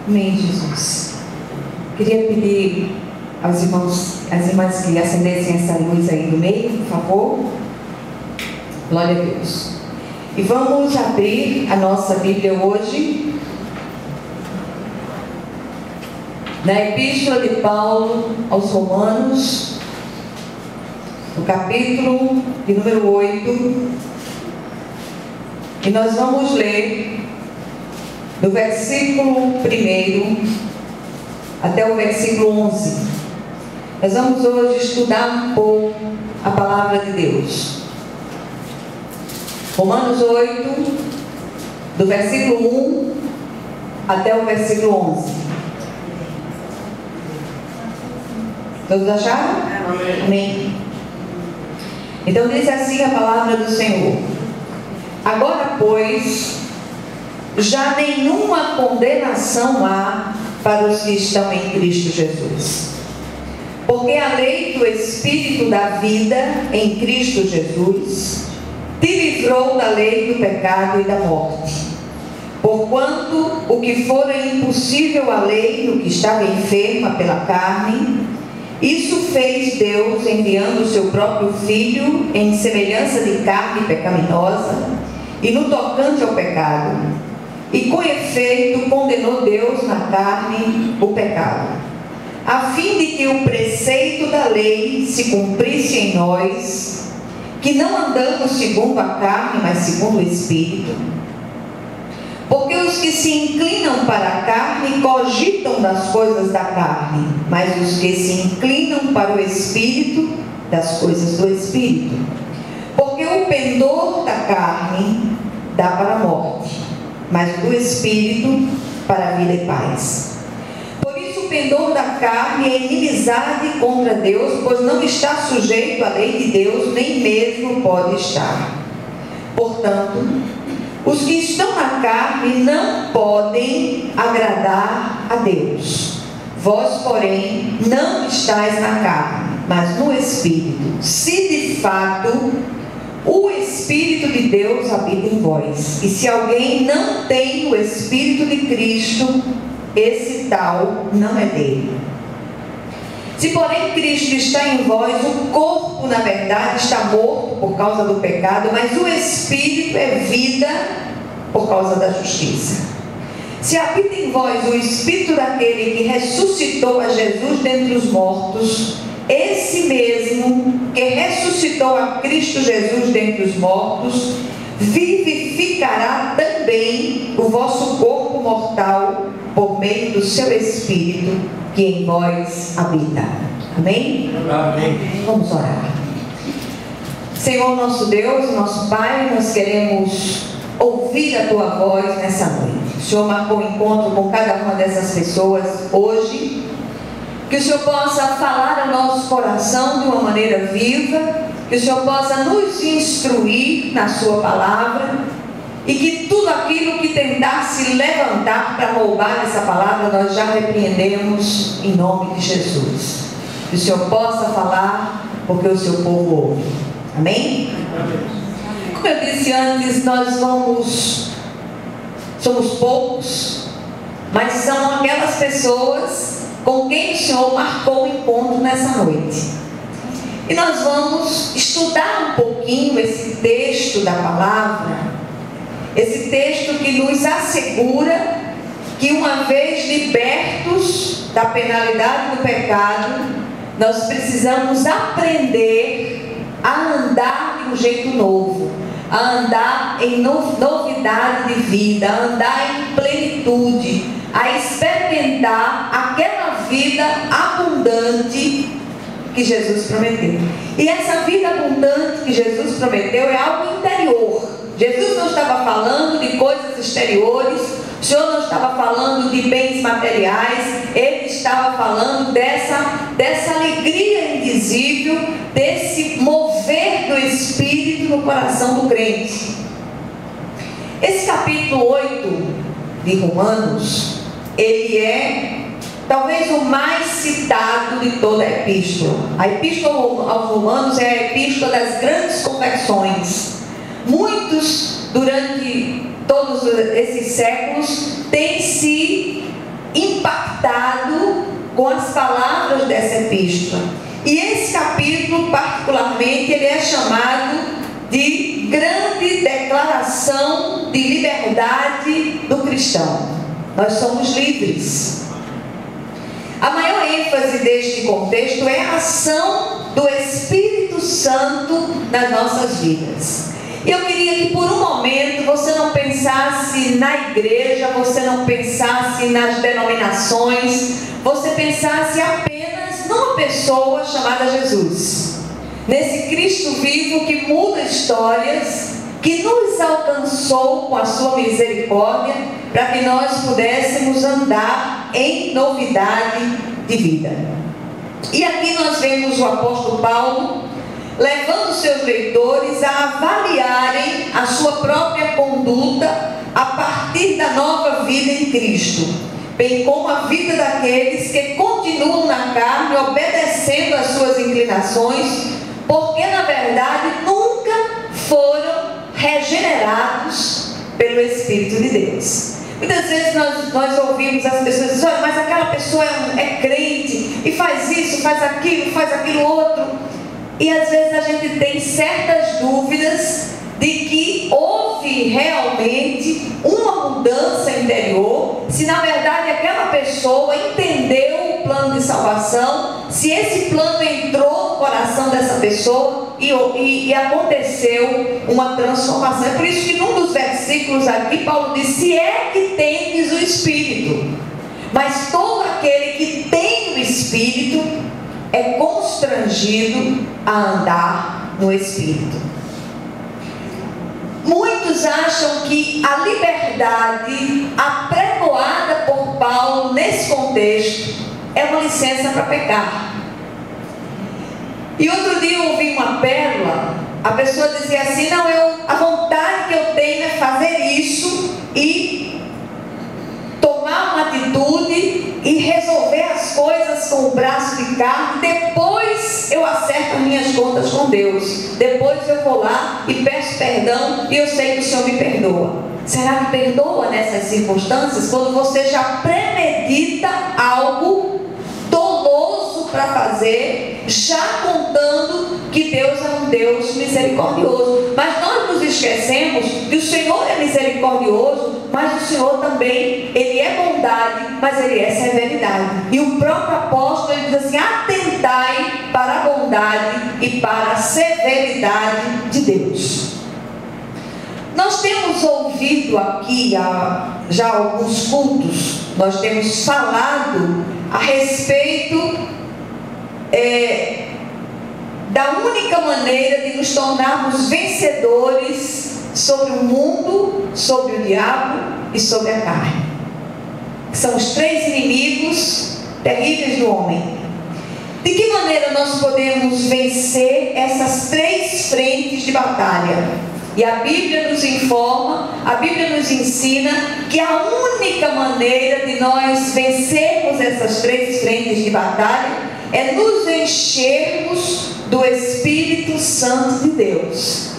Amém, Jesus. Queria pedir aos irmãos, às irmãs que acendessem essa luz aí no meio, por favor. Glória a Deus. E vamos abrir a nossa Bíblia hoje na Epístola de Paulo aos Romanos, no capítulo de número 8, e nós vamos ler do versículo 1 até o versículo 11. Nós vamos hoje estudar um pouco a palavra de Deus. Romanos 8, do versículo 1 até o versículo 11. Todos acharam? Amém. Amém. Então diz assim a palavra do Senhor: agora, pois, já nenhuma condenação há para os que estão em Cristo Jesus. Porque a lei do Espírito da vida em Cristo Jesus te livrou da lei do pecado e da morte. Porquanto o que fora impossível à lei no que estava enferma pela carne, isso fez Deus enviando o seu próprio Filho em semelhança de carne pecaminosa e no tocante ao pecado. E com efeito condenou Deus na carne o pecado, a fim de que o preceito da lei se cumprisse em nós, que não andamos segundo a carne, mas segundo o Espírito. Porque os que se inclinam para a carne cogitam das coisas da carne, mas os que se inclinam para o Espírito, das coisas do Espírito. Porque o pendor da carne dá para a morte, mas do Espírito para a vida e paz. Por isso o pendor da carne é inimizade contra Deus, pois não está sujeito à lei de Deus, nem mesmo pode estar. Portanto, os que estão na carne não podem agradar a Deus. Vós, porém, não estáis na carne, mas no Espírito, se de fato o Espírito de Deus habita em vós. E se alguém não tem o Espírito de Cristo, esse tal não é dele. Se porém Cristo está em vós, o corpo na verdade está morto por causa do pecado, mas o Espírito é vida por causa da justiça. Se habita em vós o Espírito daquele que ressuscitou a Jesus dentre os mortos, esse mesmo que ressuscitou a Cristo Jesus dentre os mortos, vivificará também o vosso corpo mortal por meio do seu Espírito que em vós habita. Amém? Amém. Vamos orar. Senhor nosso Deus, nosso Pai, nós queremos ouvir a Tua voz nessa noite. O Senhor marcou um encontro com cada uma dessas pessoas hoje. Que o Senhor possa falar ao nosso coração de uma maneira viva, que o Senhor possa nos instruir na Sua palavra, e que tudo aquilo que tentar se levantar para roubar essa palavra, nós já repreendemos em nome de Jesus. Que o Senhor possa falar, porque o seu povo ouve. Amém? Como eu disse antes, nós somos poucos, mas são aquelas pessoas com quem o Senhor marcou o encontro nessa noite. E nós vamos estudar um pouquinho esse texto da palavra, esse texto que nos assegura que uma vez libertos da penalidade do pecado, nós precisamos aprender a andar de um jeito novo, a andar em novidade de vida, a andar em plenitude, a experimentar aquela vida abundante que Jesus prometeu. E essa vida abundante que Jesus prometeu é algo interior. Jesus não estava falando de coisas exteriores, o Senhor não estava falando de bens materiais, Ele estava falando dessa alegria indizível, desse mover do Espírito no coração do crente. Esse capítulo 8 de Romanos, ele é talvez o mais citado de toda a epístola. A epístola aos Romanos é a epístola das grandes conversões. Muitos, durante todos esses séculos, têm se impactado com as palavras dessa epístola. E esse capítulo, particularmente, ele é chamado de grande declaração de liberdade do cristão. Nós somos livres. A maior ênfase deste contexto é a ação do Espírito Santo nas nossas vidas. E eu queria que por um momento você não pensasse na igreja, você não pensasse nas denominações, você pensasse apenas numa pessoa chamada Jesus. Nesse Cristo vivo que muda histórias, que nos alcançou com a sua misericórdia, para que nós pudéssemos andar em novidade de vida. E aqui nós vemos o apóstolo Paulo levando seus leitores a avaliarem a sua própria conduta a partir da nova vida em Cristo, bem como a vida daqueles que continuam na carne, obedecendo às suas inclinações, porque na verdade nunca foram regenerados pelo Espírito de Deus. Muitas vezes nós ouvimos as pessoas dizer: olha, mas aquela pessoa é crente e faz isso, faz aquilo outro. E às vezes a gente tem certas dúvidas de que houve realmente uma mudança interior, se na verdade aquela pessoa entendeu o plano de salvação, se esse plano entrou no coração dessa pessoa e aconteceu uma transformação. É por isso que num dos versículos aqui Paulo diz: se é que tendes o Espírito, mas todo aquele que tem o Espírito é constrangido a andar no Espírito. Muitos acham que a liberdade apregoada por Paulo nesse contexto é uma licença para pecar. E outro dia eu ouvi uma pérola, a pessoa dizia assim: não, a vontade que eu tenho é fazer isso e tomar uma atitude e resolver as coisas com o braço de carne, depois eu acerto minhas contas com Deus, depois eu vou lá e peço perdão e eu sei que o Senhor me perdoa. Será que perdoa nessas circunstâncias? Quando você já premedita algo doloso para fazer, já contando que Deus é um Deus misericordioso. Mas nós nos esquecemos que o Senhor é misericordioso, mas o Senhor também, Ele é bondade, mas Ele é severidade. E o próprio apóstolo, ele diz assim: atentai para a bondade e para a severidade de Deus. Nós temos ouvido aqui já alguns cultos, nós temos falado a respeito da única maneira de nos tornarmos vencedores sobre o mundo, sobre o diabo e sobre a carne. São os três inimigos terríveis do homem. De que maneira nós podemos vencer essas três frentes de batalha? E a Bíblia nos informa, a Bíblia nos ensina que a única maneira de nós vencermos essas três frentes de batalha é nos enchermos do Espírito Santo de Deus.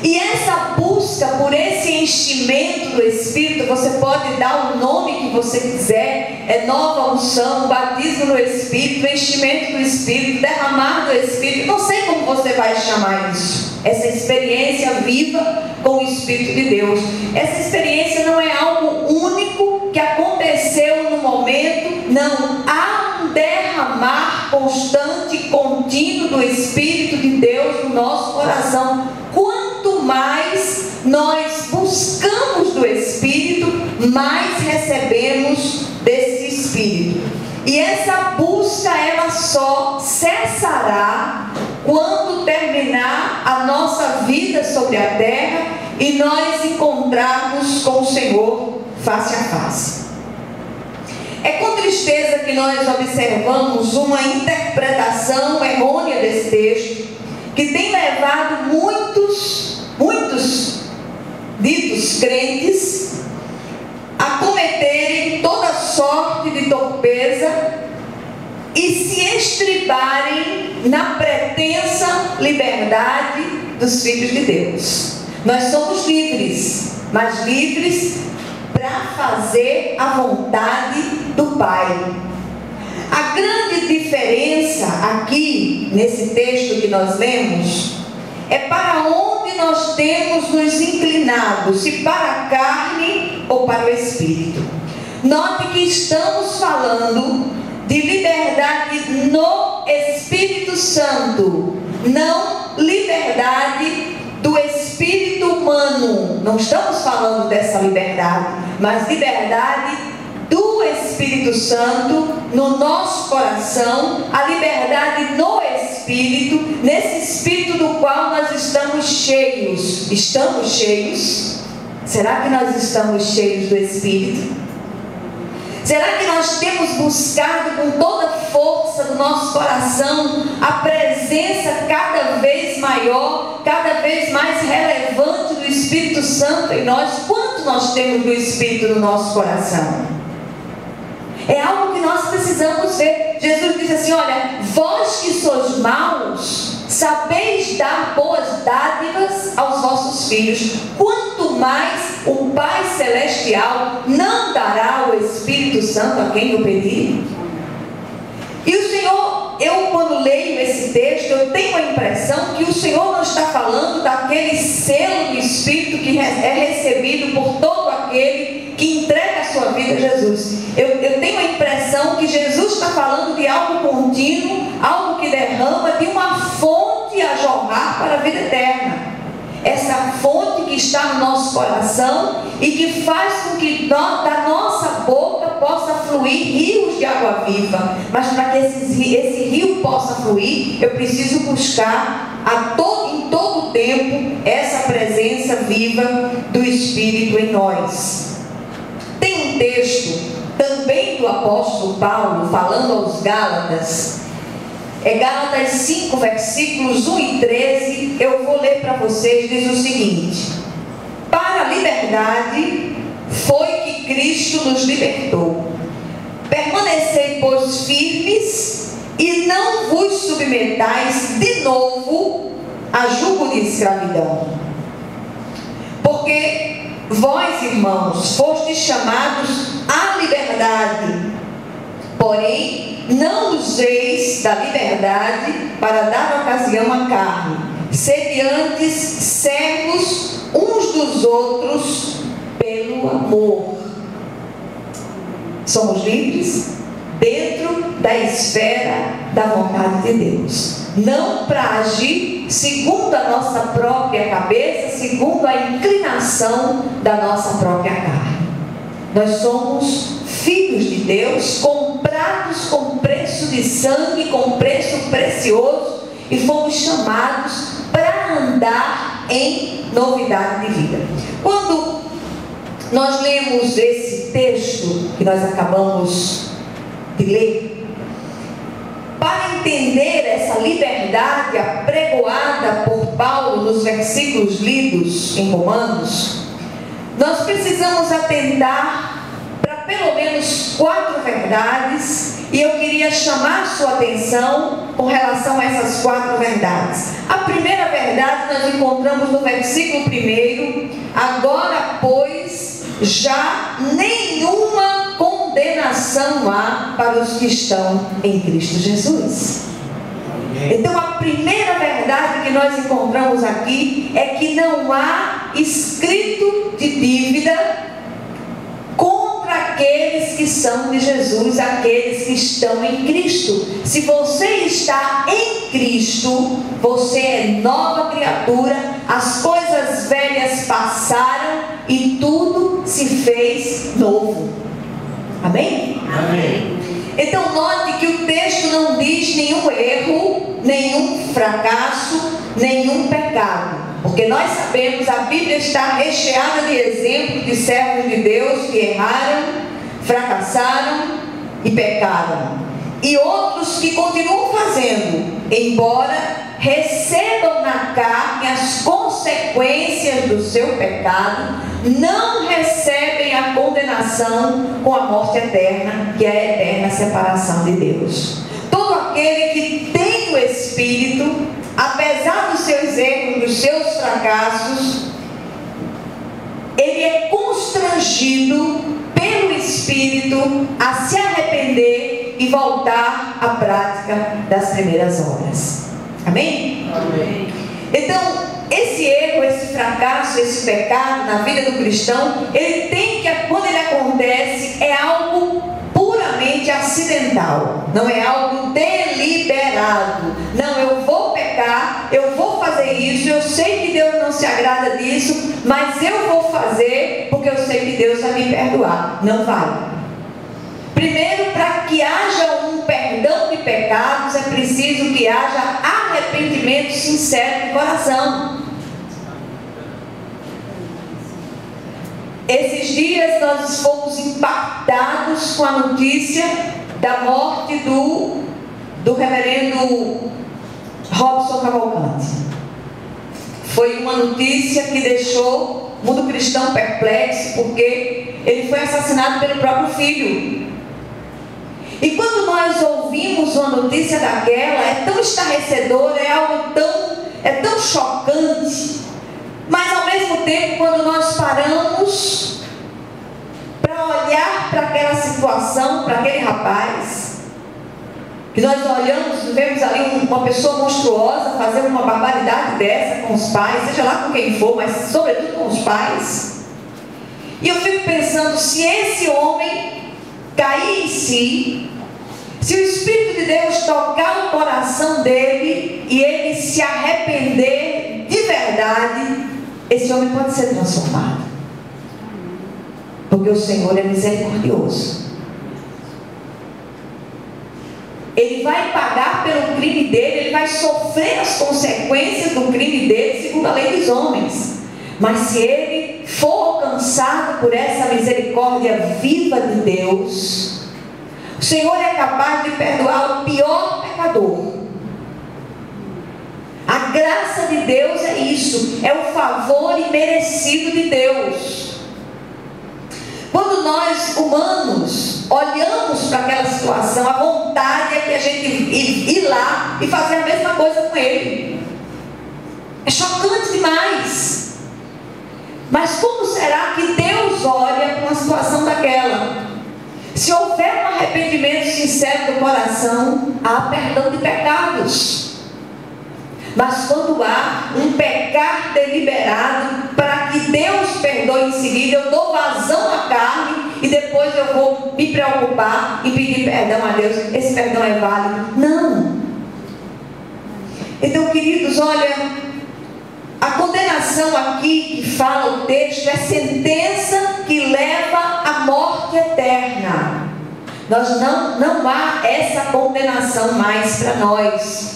E essa busca por esse enchimento do Espírito, você pode dar o nome que você quiser, é nova unção, batismo no Espírito, enchimento do Espírito, derramar do Espírito, não sei como você vai chamar isso, essa experiência viva com o Espírito de Deus. Essa experiência não é algo único que aconteceu no momento, não, há um derramar constante e contínuo do Espírito de Deus no nosso coração. Quanto mais nós buscamos do Espírito, mais recebemos desse Espírito. E essa busca, ela só cessará quando terminar a nossa vida sobre a terra e nós encontrarmos com o Senhor face a face. É com tristeza que nós observamos uma interpretação errônea desse texto, que tem levado muitos ditos crentes a cometerem toda sorte de torpeza e se estribarem na pretensa liberdade dos filhos de Deus. Nós somos livres, mas livres para fazer a vontade do Pai. A grande diferença aqui, nesse texto que nós lemos, é para onde nós temos nos inclinado, se para a carne ou para o Espírito. Note que estamos falando de liberdade no Espírito Santo, não liberdade do espírito humano. Não estamos falando dessa liberdade, mas liberdade do Espírito Santo no nosso coração, a liberdade no Espírito, nesse Espírito do qual nós estamos cheios. Estamos cheios? Será que nós estamos cheios do Espírito? Será que nós temos buscado com toda a força do nosso coração a presença cada vez maior, cada vez mais relevante do Espírito Santo em nós? Quanto nós temos do Espírito no nosso coração? É algo que nós precisamos ver. Jesus disse assim: olha, vós que sois maus, sabeis dar boas dádivas aos vossos filhos, quanto mais o Pai Celestial não dará o Espírito Santo a quem o pedir. E o Senhor, eu quando leio esse texto, eu tenho a impressão que o Senhor não está falando daquele selo do Espírito que é recebido por todo aquele que entrega a sua vida a Jesus. Eu tenho a impressão que Jesus está falando de algo contínuo, algo que derrama, de uma fonte a jorrar para a vida eterna. Essa fonte que está no nosso coração e que faz com que da nossa boca possa fluir rios de água viva. Mas para que esse rio possa fluir, eu preciso buscar em todo o tempo essa presença viva do Espírito em nós. Tem um texto também do apóstolo Paulo falando aos Gálatas. É Gálatas 5, versículos 1 e 13, eu vou ler para vocês, diz o seguinte: para a liberdade foi que Cristo nos libertou. Permanecei, pois, firmes, e não vos submetais de novo a jugo de escravidão. Porque vós, irmãos, fostes chamados à liberdade. Porém, não useis da liberdade para dar ocasião à carne. Sede antes servos uns dos outros pelo amor. Somos livres dentro da esfera da vontade de Deus. Não para agir segundo a nossa própria cabeça, segundo a inclinação da nossa própria carne. Nós somos filhos de Deus, comprados com preço de sangue, com preço precioso, e fomos chamados para andar em novidade de vida. Quando nós lemos esse texto que nós acabamos de ler, para entender essa liberdade apregoada por Paulo nos versículos lidos em Romanos, nós precisamos atentar para pelo menos 4 verdades, e eu queria chamar a sua atenção com relação a essas 4 verdades. A primeira verdade nós encontramos no versículo 1: agora, pois, já nenhuma condenação há para os que estão em Cristo Jesus. Então, a primeira verdade que nós encontramos aqui é que não há escrito de dívida contra aqueles que são de Jesus, aqueles que estão em Cristo. Se você está em Cristo, você é nova criatura, as coisas velhas passaram e tudo se fez novo. Amém? Amém. Então note que o texto não diz nenhum erro, nenhum fracasso, nenhum pecado. Porque nós sabemos, a Bíblia está recheada de exemplos de servos de Deus que erraram, fracassaram e pecaram. E outros que continuam fazendo, embora recebam na carne as consequências do seu pecado, não recebem a condenação com a morte eterna, que é a eterna separação de Deus. Todo aquele que tem o Espírito, apesar dos seus erros, dos seus fracassos, ele é construído constrangido pelo Espírito a se arrepender e voltar à prática das primeiras obras. Amém? Amém. Então, esse erro, esse fracasso, esse pecado na vida do cristão, ele tem que, quando ele acontece, é algo puramente acidental, não é algo deliberado. Não, eu vou pecar, eu vou fazer isso, eu sei que Deus não se agrada disso, mas eu vou fazer porque eu sei que Deus vai me perdoar. Não vai. Primeiro, para que haja um perdão de pecados, é preciso que haja arrependimento sincero de coração. Esses dias nós fomos impactados com a notícia da morte do reverendo Robson Cavalcante. Foi uma notícia que deixou o mundo cristão perplexo, porque ele foi assassinado pelo próprio filho. E quando nós ouvimos uma notícia daquela, é tão estarrecedora, é algo tão chocante. Mas ao mesmo tempo, quando nós paramos para olhar para aquela situação, para aquele rapaz, que nós olhamos, vemos ali uma pessoa monstruosa fazendo uma barbaridade dessa com os pais, seja lá com quem for, mas sobretudo com os pais. E eu fico pensando, se esse homem cair em si, se o Espírito de Deus tocar o coração dele e ele se arrepender de verdade, esse homem pode ser transformado, porque o Senhor é misericordioso. Ele vai pagar pelo crime dele, ele vai sofrer as consequências do crime dele, segundo a lei dos homens. Mas se ele for alcançado por essa misericórdia viva de Deus, o Senhor é capaz de perdoar o pior pecador. A graça de Deus é isso, é o favor imerecido de Deus. Quando nós, humanos, olhamos para aquela situação, a vontade é que a gente ir lá e fazer a mesma coisa com ele. É chocante demais. Mas como será que Deus olha para uma situação daquela? Se houver um arrependimento sincero do coração, há perdão de pecados. Mas quando há um pecar deliberado, para que Deus perdoe em seguida, eu dou vazão à carne e depois eu vou me preocupar e pedir perdão a Deus. Esse perdão é válido? Não. Então, queridos, olha, a condenação aqui que fala o texto é sentença que leva à morte eterna. Não há essa condenação mais para nós.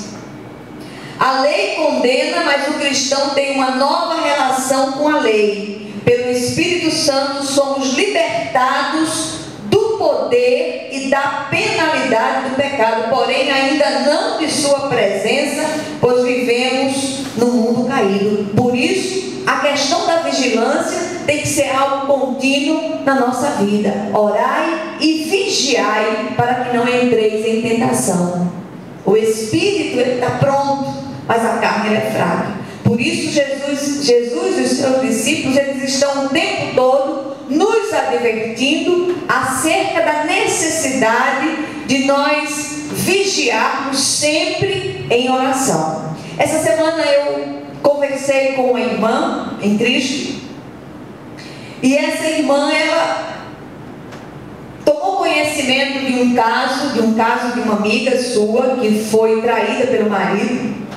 A lei condena, mas o cristão tem uma nova relação com a lei. Pelo Espírito Santo somos libertados do poder e da penalidade do pecado, porém ainda não de sua presença, pois vivemos num mundo caído. Por isso, a questão da vigilância tem que ser algo contínuo na nossa vida. Orai e vigiai para que não entreis em tentação. O Espírito está pronto, mas a carne é fraca. Por isso Jesus e os seus discípulos, eles estão o tempo todo nos advertindo acerca da necessidade de nós vigiarmos sempre em oração. Essa semana eu conversei com uma irmã em Cristo, e essa irmã, ela tomou conhecimento de um caso de uma amiga sua que foi traída pelo marido.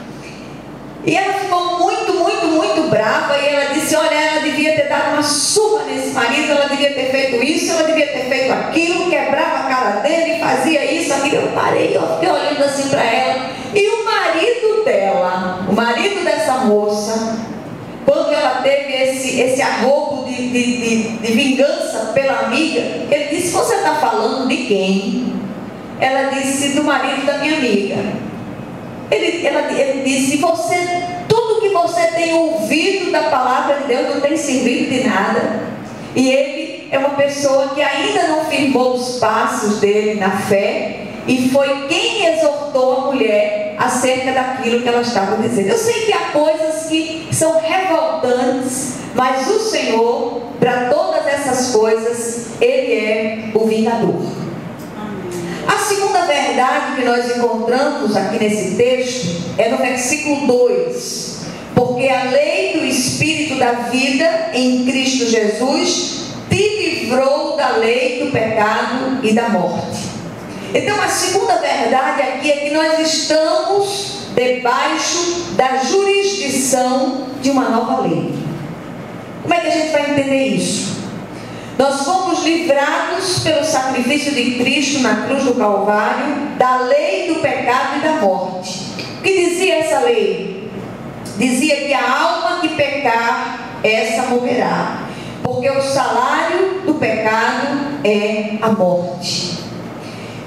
E ela ficou muito brava, e ela disse, olha, ela devia ter dado uma surra nesse marido, ela devia ter feito isso, ela devia ter feito aquilo, quebrava a cara dele, fazia isso, aquilo. Eu parei, eu fiquei olhando assim para ela. E o marido dela, o marido dessa moça, quando ela teve esse arrobo de vingança pela amiga, ele disse, você está falando de quem? Ela disse, do marido da minha amiga. Ele disse, tudo que você tem ouvido da palavra de Deus não tem servido de nada. E ele é uma pessoa que ainda não firmou os passos dele na fé, e foi quem exortou a mulher acerca daquilo que ela estava dizendo. Eu sei que há coisas que são revoltantes, mas o Senhor, para todas essas essas coisas, Ele é o vingador. A segunda verdade que nós encontramos aqui nesse texto é no versículo 2. Porque a lei do Espírito da vida em Cristo Jesus te livrou da lei do pecado e da morte. Então a segunda verdade aqui é que nós estamos debaixo da jurisdição de uma nova lei. Como é que a gente vai entender isso? Nós fomos livrados pelo sacrifício de Cristo na cruz do Calvário da lei do pecado e da morte. O que dizia essa lei? Dizia que a alma que pecar, essa morrerá, porque o salário do pecado é a morte.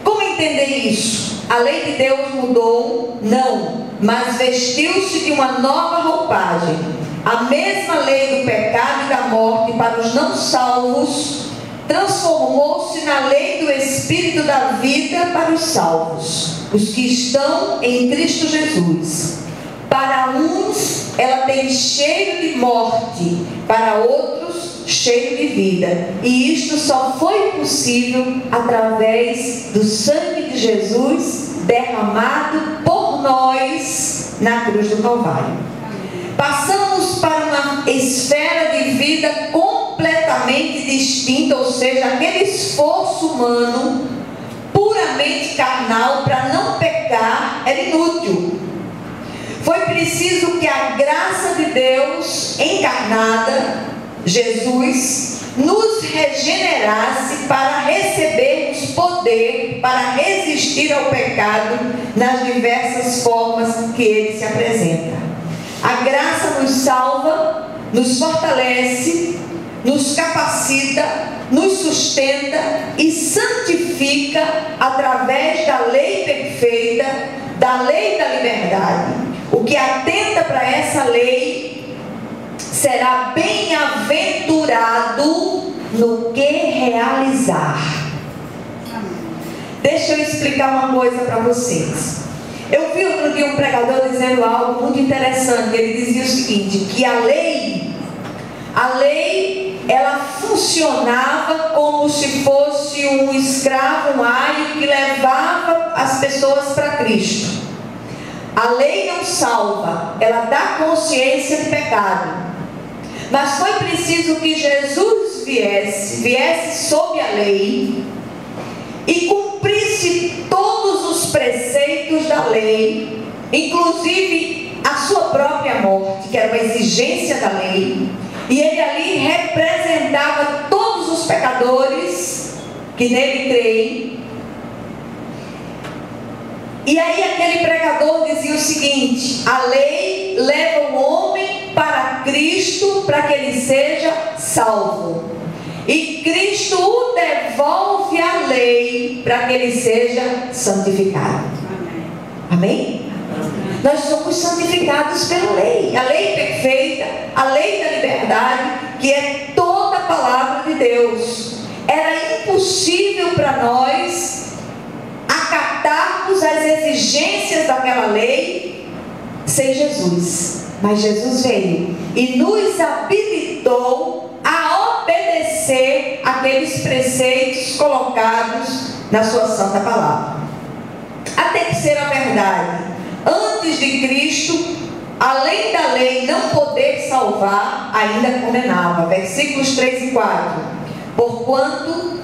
Como entender isso? A lei de Deus mudou? Não, mas vestiu-se de uma nova roupagem. A mesma lei do pecado e da morte para os não salvos transformou-se na lei do Espírito da vida para os salvos, os que estão em Cristo Jesus. Para uns ela tem cheiro de morte, para outros cheiro de vida. E isto só foi possível através do sangue de Jesus derramado por nós na cruz do Calvário. Passamos para uma esfera de vida completamente distinta, ou seja, aquele esforço humano puramente carnal para não pecar era inútil. Foi preciso que a graça de Deus encarnada, Jesus, nos regenerasse para recebermos poder para resistir ao pecado nas diversas formas que ele se apresenta. A graça nos salva, nos fortalece, nos capacita, nos sustenta e santifica através da lei perfeita, da lei da liberdade. O que atenta para essa lei será bem-aventurado no que realizar. Deixa eu explicar uma coisa para vocês. Eu vi outro dia um pregador dizendo algo muito interessante. Ele dizia o seguinte, que a lei, ela funcionava como se fosse um escravo, um aio que levava as pessoas para Cristo. A lei não salva, ela dá consciência de pecado. Mas foi preciso que Jesus viesse sob a lei e cumprisse todos os preceitos da lei, inclusive a sua própria morte, que era uma exigência da lei. E ele ali representava todos os pecadores que nele creem. E aí aquele pregador dizia o seguinte: a lei leva o homem para Cristo para que ele seja salvo, e Cristo o devolve à lei para que ele seja santificado. Amém? Nós somos santificados pela lei, a lei perfeita, a lei da liberdade, que é toda a palavra de Deus. Era impossível para nós acatarmos as exigências daquela lei sem Jesus. Mas Jesus veio e nos habilitou a obedecer aqueles preceitos colocados na sua santa palavra. A terceira verdade: antes de Cristo, além da lei não poder salvar, ainda condenava. Versículos 3 e 4. Porquanto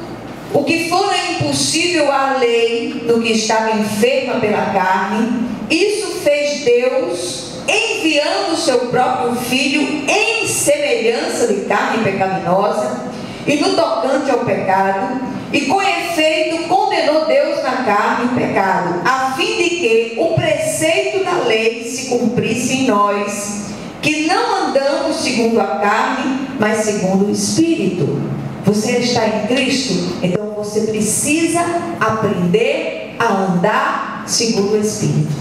o que fora impossível à lei, no que estava enferma pela carne, isso fez Deus, enviando o seu próprio Filho em semelhança de carne pecaminosa, e no tocante ao pecado, e com efeito condenou Deus na carne o pecado, a fim de que o preceito da lei se cumprisse em nós, que não andamos segundo a carne, mas segundo o Espírito. Você está em Cristo, então você precisa aprender a andar segundo o Espírito.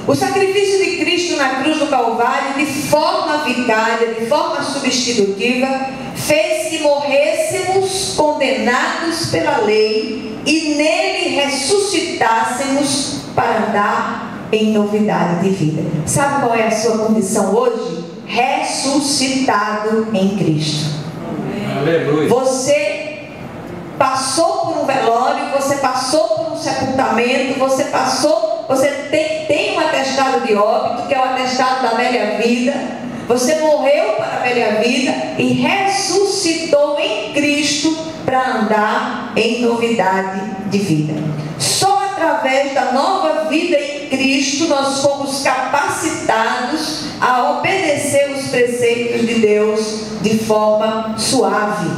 O sacrifício de Cristo na cruz do Calvário, de forma vicária, de forma substitutiva, fez que morrêssemos condenados pela lei e nele ressuscitássemos para andar em novidade de vida. Sabe qual é a sua condição hoje? Ressuscitado em Cristo. Aleluia. Você passou por um velório, você passou por um sepultamento, você tem um atestado de óbito, que é o atestado da velha vida. Você morreu para a velha vida e ressuscitou em Cristo para andar em novidade de vida. Só através da nova vida em Cristo nós fomos capacitados a obedecer os preceitos de Deus de forma suave.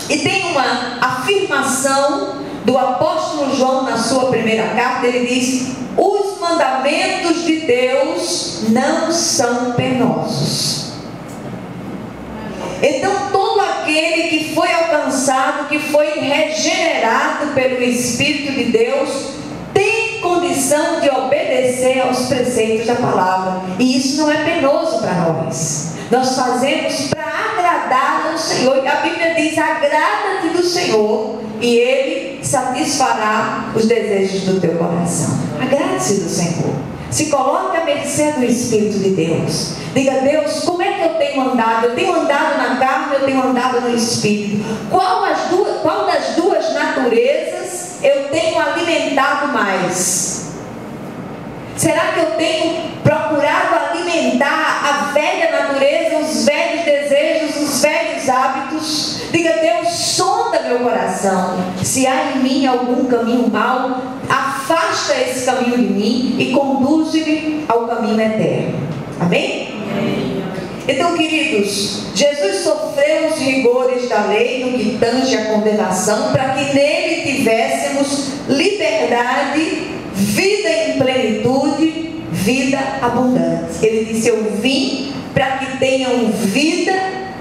E tem uma afirmação do apóstolo João na sua primeira carta. Ele diz: os mandamentos de Deus não são penosos. Então todo aquele que foi alcançado, que foi regenerado pelo Espírito de Deus, tem condição de obedecer aos preceitos da palavra. E isso não é penoso para nós. Nós fazemos para agradar ao Senhor. E a Bíblia diz: agrada-te do Senhor e Ele satisfará os desejos do teu coração. Agrade-se do Senhor. Se coloque à mercê do Espírito de Deus. Diga: Deus, como é que eu tenho andado? Eu tenho andado na carne, eu tenho andado no Espírito. Qual das duas naturezas eu tenho alimentado mais? Será que eu tenho procurado alimentar a velha natureza, os velhos desejos, os velhos hábitos? Diga: Deus, sonda meu coração. Se há em mim algum caminho mau, afasta esse caminho de mim e conduze-me ao caminho eterno. Amém? Então, queridos, Jesus sofreu os rigores da lei no que tange a condenação, para que nele tivéssemos liberdade, vida em plenitude, vida abundante. Ele disse: eu vim para que tenham vida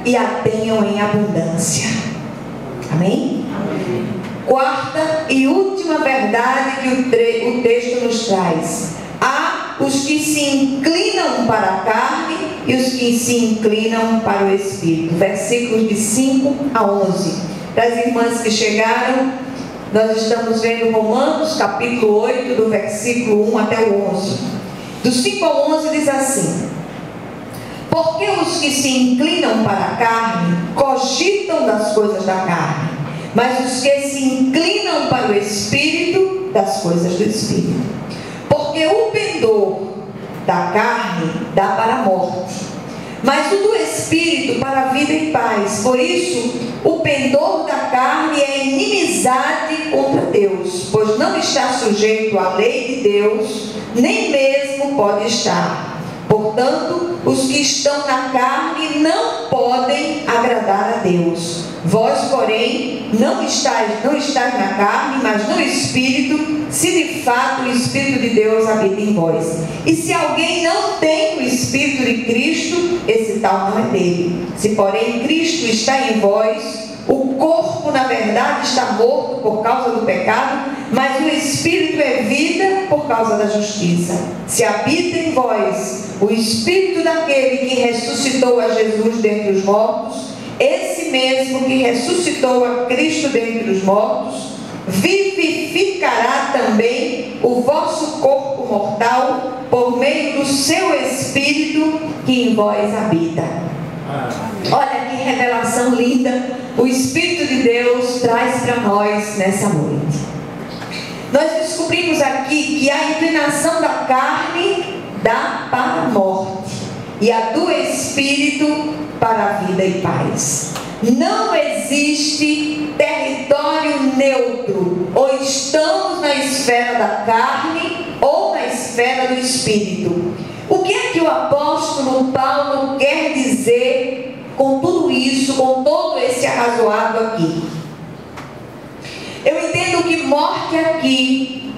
e a tenham em abundância. Amém? Amém. Quarta e última verdade que o texto nos traz: há os que se inclinam para a carne e os que se inclinam para o Espírito. Versículos de 5 a 11. Para as irmãs que chegaram, nós estamos vendo Romanos capítulo 8, do versículo 1 até o 11. Do 5 ao 11 diz assim: porque os que se inclinam para a carne cogitam das coisas da carne, mas os que se inclinam para o Espírito, das coisas do Espírito. Porque o pendor da carne dá para a morte, mas o do Espírito para a vida e paz. Por isso, o pendor da carne é inimizade contra Deus, pois não está sujeito à lei de Deus, nem mesmo pode estar. Portanto, os que estão na carne não podem agradar a Deus. Vós, porém, não estáis na carne, mas no Espírito, se de fato o Espírito de Deus habita em vós. E se alguém não tem o Espírito de Cristo, esse tal não é dele. Se, porém, Cristo está em vós, o corpo, na verdade, está morto por causa do pecado, mas o Espírito é vida por causa da justiça. Se habita em vós o Espírito daquele que ressuscitou a Jesus dentre os mortos, esse mesmo que ressuscitou a Cristo dentre os mortos, vivificará também o vosso corpo mortal por meio do seu Espírito que em vós habita. Olha que revelação linda o Espírito de Deus traz para nós nessa noite. Nós descobrimos aqui que a inclinação da carne dá para a morte e a do Espírito para a vida e paz. Não existe território neutro. Ou estamos na esfera da carne ou na esfera do Espírito. O que é que o apóstolo Paulo quer dizer com tudo isso, com todo esse arrazoado aqui? Eu entendo que morte aqui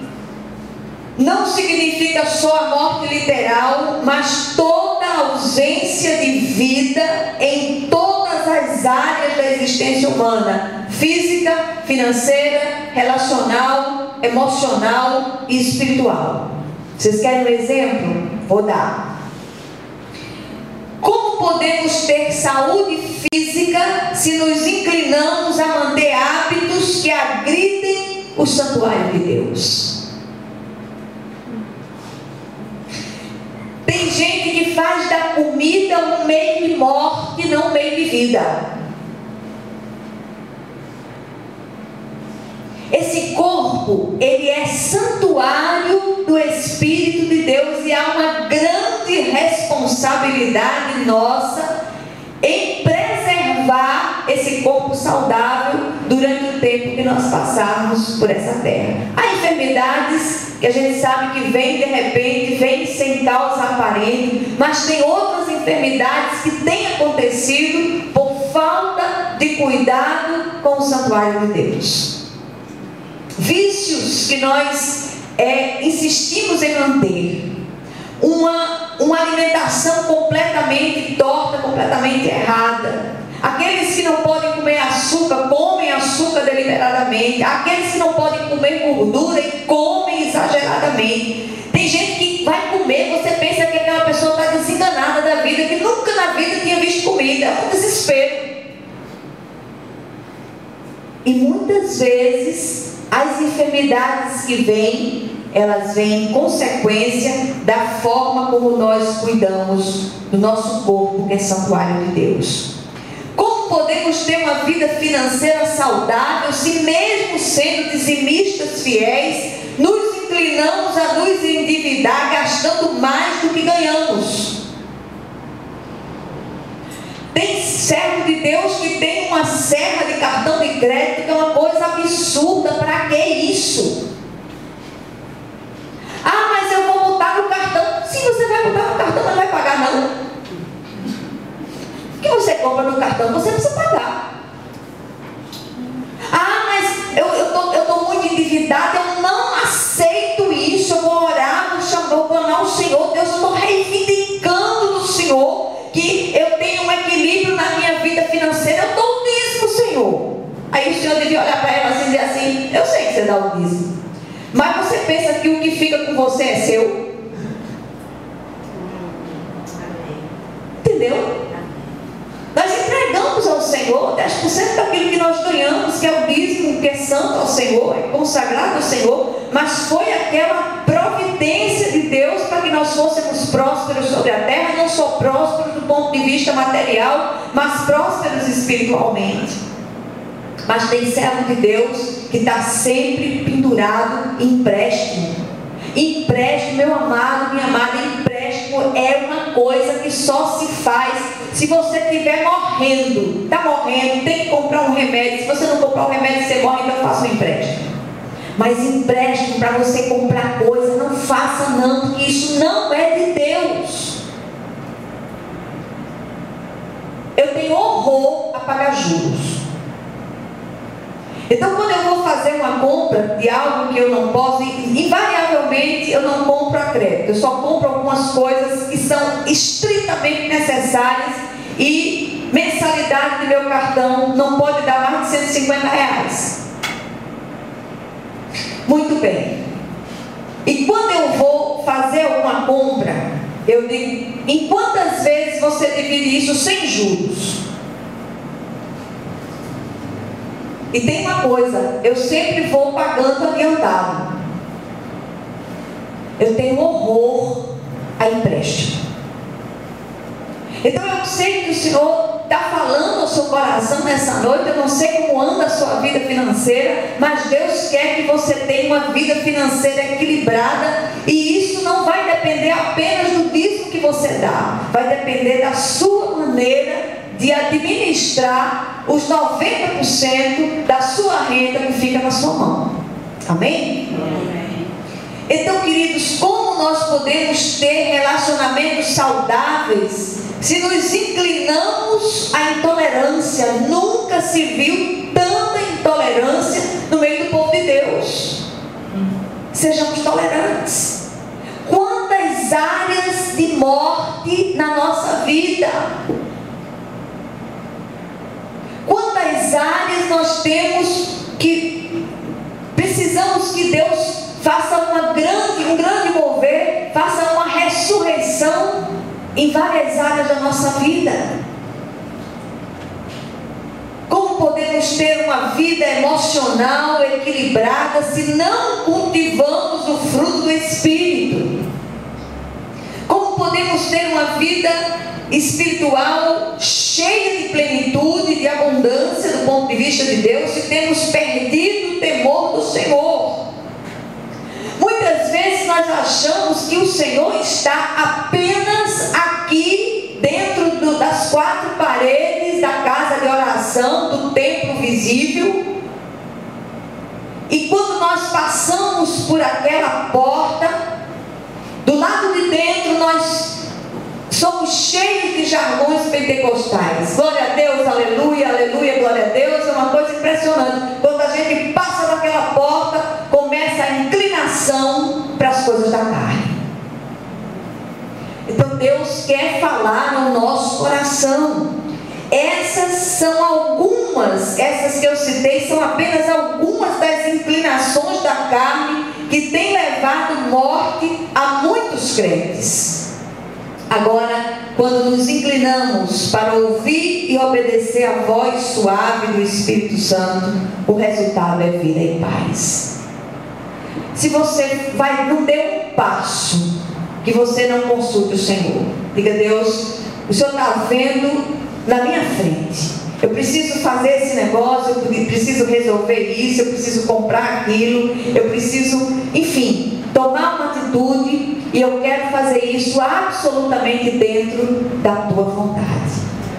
não significa só a morte literal, mas toda a ausência de vida em todas as áreas da existência humana: física, financeira, relacional, emocional e espiritual. Vocês querem um exemplo? Vou dar. Como podemos ter saúde física se nos inclinamos a manter hábitos que agridem o santuário de Deus? Tem gente que faz da comida um meio de morte, não um meio de vida. corpo, ele é santuário do Espírito de Deus, e há uma grande responsabilidade nossa em preservar esse corpo saudável durante o tempo que nós passarmos por essa terra. Há enfermidades que a gente sabe que vêm de repente, vêm sem causa aparente, mas tem outras enfermidades que têm acontecido por falta de cuidado com o santuário de Deus. Vícios que nós insistimos em manter. Uma alimentação completamente torta, completamente errada. Aqueles que não podem comer açúcar, comem açúcar deliberadamente. Aqueles que não podem comer gordura e comem exageradamente. Tem gente que vai comer, você pensa que aquela pessoa está desenganada da vida, que nunca na vida tinha visto comida. É um desespero. E muitas vezes as enfermidades que vêm, elas vêm em consequência da forma como nós cuidamos do nosso corpo, que é santuário de Deus. Como podemos ter uma vida financeira saudável se, mesmo sendo dizimistas fiéis, nos inclinamos a nos endividar, gastando mais do que ganhamos? Tem servo de Deus que tem uma serra de cartão de crédito, que é uma coisa absurda. Para que isso? Ah, mas eu vou botar no cartão. Sim, você vai botar no cartão, mas não vai pagar não. O que você compra no cartão, você precisa pagar. Ah, mas eu estou muito endividada, eu não aceito isso. Eu vou orar, vou clamar ao Senhor. Deus, eu estou reivindicando do Senhor que eu tenho um equilíbrio na minha vida financeira. Eu dou o dízimo, Senhor. Aí o Senhor devia olhar para ela assim e dizer assim: eu sei que você dá o dízimo, mas você pensa que o que fica com você é seu? Entendeu? Nós entregamos ao Senhor 10% daquilo que nós ganhamos, que é o dízimo, que é santo ao Senhor, é consagrado ao Senhor, mas foi aquela providência de Deus para que nós fôssemos prósperos sobre a terra, não só prósperos do ponto de vista material, mas prósperos espiritualmente. Mas tem servo de Deus que está sempre pendurado em empréstimo. Empréstimo, meu amado, minha amada, empréstimo é uma coisa que só se faz se você estiver morrendo. Está morrendo, tem que comprar um remédio. Se você não comprar um remédio, você morre, então faça um empréstimo. Mas empréstimo para você comprar coisa, não faça não, porque isso não é de Deus. Eu tenho horror a pagar juros. Então, quando eu vou fazer uma compra de algo que eu não posso, invariavelmente eu não compro a crédito. Eu só compro algumas coisas que são estritamente necessárias, e mensalidade do meu cartão não pode dar mais de R$150. Muito bem. E quando eu vou fazer alguma compra, eu digo: em quantas vezes você divide isso sem juros? E tem uma coisa, eu sempre vou pagando adiantado. Eu tenho horror a empréstimo. Então eu sei que o Senhor está falando ao seu coração nessa noite. Eu não sei como anda a sua vida financeira, mas Deus quer que você tenha uma vida financeira equilibrada. E isso não vai depender apenas do dízimo que você dá, vai depender da sua maneira de administrar os 90% da sua renda que fica na sua mão. Amém? Amém. Então, queridos, como nós podemos ter relacionamentos saudáveis se nos inclinamos à intolerância? Nunca se viu tanta intolerância no meio do povo de Deus. Sejamos tolerantes. Quantas áreas de morte na nossa vida? Quantas áreas nós temos que precisamos que Deus faça um grande mover, faça uma ressurreição em várias áreas da nossa vida? Como podemos ter uma vida emocional equilibrada se não cultivamos o fruto do Espírito? Como podemos ter uma vida espiritual cheia de plenitude, de abundância do ponto de vista de Deus, se temos perdido o temor do Senhor? vezes nós achamos que o Senhor está apenas aqui dentro das quatro paredes da casa de oração, do templo visível. E quando nós passamos por aquela porta, do lado de dentro nós somos cheios de jargões pentecostais. Glória a Deus, aleluia, aleluia, glória a Deus. É uma coisa impressionante. Quando a gente passa daquela porta, começa a inclinação para as coisas da carne. Então Deus quer falar no nosso coração. Essas são algumas, essas que eu citei, são apenas algumas das inclinações da carne que têm levado morte a muitos crentes. Agora, quando nos inclinamos para ouvir e obedecer a voz suave do Espírito Santo, o resultado é vida e paz. Se você não dê um passo que você não consulte o Senhor, diga: Deus, o Senhor está vendo na minha frente, eu preciso fazer esse negócio, eu preciso resolver isso, eu preciso comprar aquilo, eu preciso, enfim, tomar uma atitude, e eu quero fazer isso absolutamente dentro da tua vontade.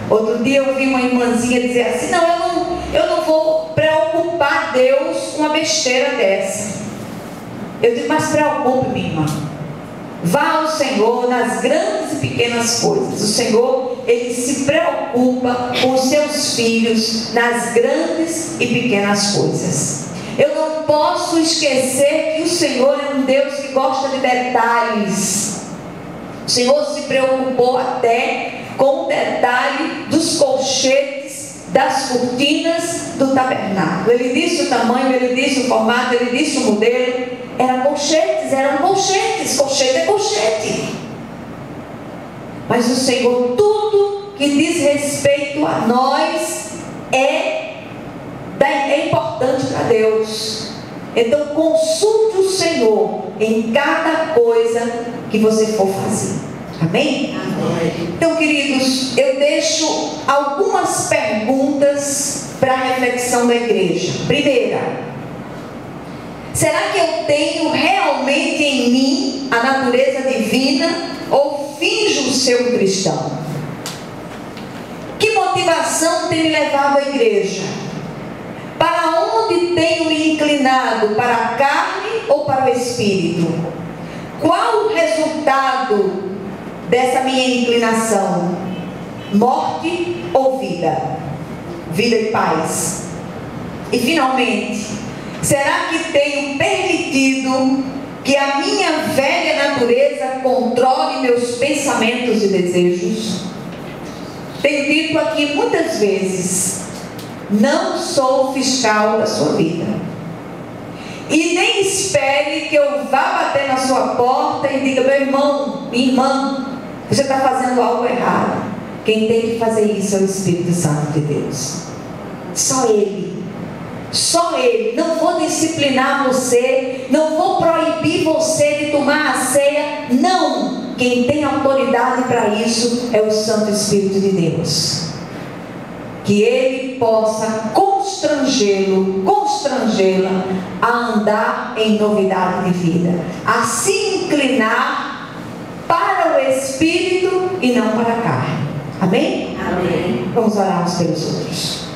Outro dia eu vi uma irmãzinha dizer assim: não, eu não vou preocupar Deus com uma besteira dessa. Eu digo: mas preocupe, minha irmã. Vá ao Senhor nas grandes e pequenas coisas. O Senhor, Ele se preocupa com os seus filhos nas grandes e pequenas coisas. Eu não posso esquecer que o Senhor é um Deus que gosta de detalhes. O Senhor se preocupou até com o detalhe dos colchetes, das cortinas do tabernáculo. Ele disse o tamanho, Ele disse o formato, Ele disse o modelo. Eram colchetes, colchete é colchete. Mas o Senhor, tudo que diz respeito a nós é importante para Deus. Então consulte o Senhor em cada coisa que você for fazer. Amém? Amém. Então, queridos, eu deixo algumas perguntas para a reflexão da igreja. Primeira: será que eu tenho realmente em mim a natureza divina ou finjo ser um cristão? Que motivação tem me levado à igreja? Para onde tenho me inclinado? Para a carne ou para o espírito? Qual o resultado dessa minha inclinação? Morte ou vida? Vida e paz. E finalmente, será que tenho permitido que a minha velha natureza controle meus pensamentos e desejos? Tenho dito aqui muitas vezes: não sou fiscal da sua vida. E nem espere que eu vá bater na sua porta e diga: meu irmão, minha irmã, você está fazendo algo errado. Quem tem que fazer isso é o Espírito Santo de Deus. Só Ele. Só Ele. Não vou disciplinar você, não vou proibir você de tomar a ceia. Não. Quem tem autoridade para isso é o Santo Espírito de Deus. Que Ele possa constrangê-la a andar em novidade de vida, a se inclinar para o Espírito e não para a carne. Amém? Amém. Vamos orar uns pelos outros.